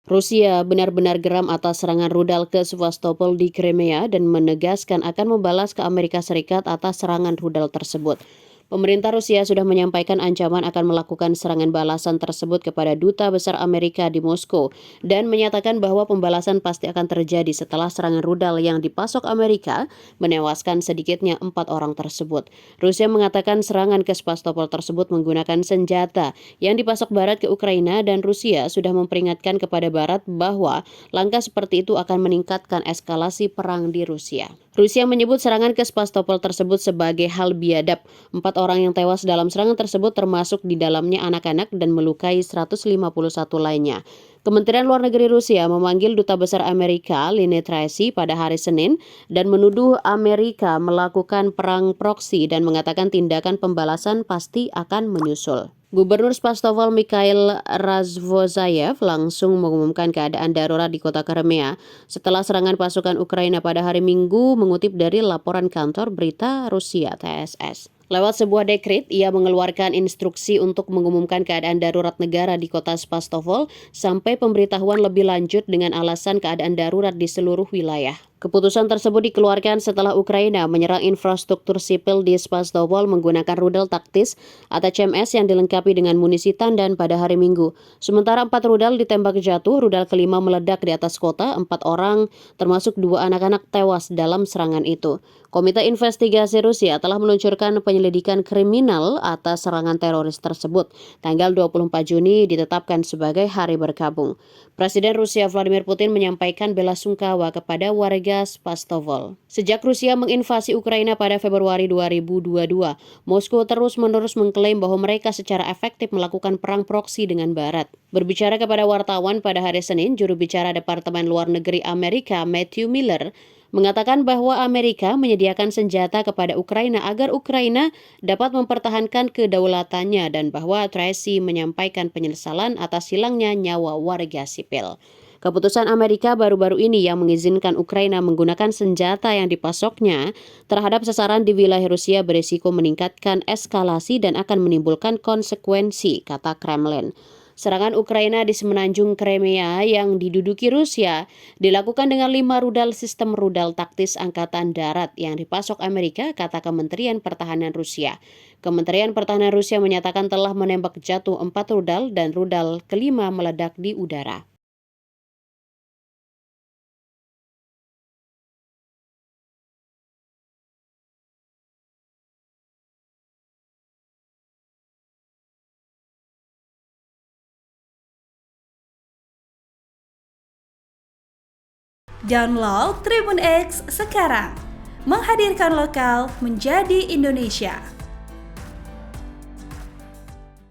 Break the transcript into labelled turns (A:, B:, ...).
A: Rusia benar-benar geram atas serangan rudal ke Sevastopol di Crimea dan menegaskan akan membalas ke Amerika Serikat atas serangan rudal tersebut. Pemerintah Rusia sudah menyampaikan ancaman akan melakukan serangan balasan tersebut kepada Duta Besar Amerika di Moskow dan menyatakan bahwa pembalasan pasti akan terjadi setelah serangan rudal yang dipasok Amerika menewaskan sedikitnya 4 orang tersebut. Rusia mengatakan serangan ke Sevastopol tersebut menggunakan senjata yang dipasok Barat ke Ukraina dan Rusia sudah memperingatkan kepada Barat bahwa langkah seperti itu akan meningkatkan eskalasi perang di Rusia. Rusia menyebut serangan ke Sevastopol tersebut sebagai hal biadab. 4 orang yang tewas dalam serangan tersebut termasuk di dalamnya anak-anak dan melukai 151 lainnya. Kementerian Luar Negeri Rusia memanggil Duta Besar Amerika, Lynne Tracy, pada hari Senin dan menuduh Amerika melakukan perang proksi dan mengatakan tindakan pembalasan pasti akan menyusul. Gubernur Sevastopol Mikhail Razvozayev langsung mengumumkan keadaan darurat di kota Crimea setelah serangan pasukan Ukraina pada hari Minggu, mengutip dari laporan kantor berita Rusia TSS. Lewat sebuah dekret, ia mengeluarkan instruksi untuk mengumumkan keadaan darurat negara di kota Sevastopol sampai pemberitahuan lebih lanjut dengan alasan keadaan darurat di seluruh wilayah. Keputusan tersebut dikeluarkan setelah Ukraina menyerang infrastruktur sipil di Sevastopol menggunakan rudal taktis atau CMS yang dilengkapi dengan munisi tandan pada hari Minggu. Sementara 4 rudal ditembak jatuh, rudal kelima meledak di atas kota, 4 orang termasuk 2 anak-anak tewas dalam serangan itu. Komite Investigasi Rusia telah meluncurkan penyelidikan kriminal atas serangan teroris tersebut. Tanggal 24 Juni ditetapkan sebagai hari berkabung. Presiden Rusia Vladimir Putin menyampaikan bela sungkawa kepada warga Sevastopol. Sejak Rusia menginvasi Ukraina pada Februari 2022, Moskow terus-menerus mengklaim bahwa mereka secara efektif melakukan perang proksi dengan Barat. Berbicara kepada wartawan pada hari Senin, juru bicara Departemen Luar Negeri Amerika Matthew Miller mengatakan bahwa Amerika menyediakan senjata kepada Ukraina agar Ukraina dapat mempertahankan kedaulatannya dan bahwa Tracy menyampaikan penyesalan atas hilangnya nyawa warga sipil. Keputusan Amerika baru-baru ini yang mengizinkan Ukraina menggunakan senjata yang dipasoknya terhadap sasaran di wilayah Rusia berisiko meningkatkan eskalasi dan akan menimbulkan konsekuensi, kata Kremlin. Serangan Ukraina di semenanjung Crimea yang diduduki Rusia dilakukan dengan 5 rudal sistem rudal taktis Angkatan Darat yang dipasok Amerika, kata Kementerian Pertahanan Rusia. Kementerian Pertahanan Rusia menyatakan telah menembak jatuh 4 rudal dan rudal kelima meledak di udara.
B: Download Tribun X sekarang, menghadirkan lokal menjadi Indonesia.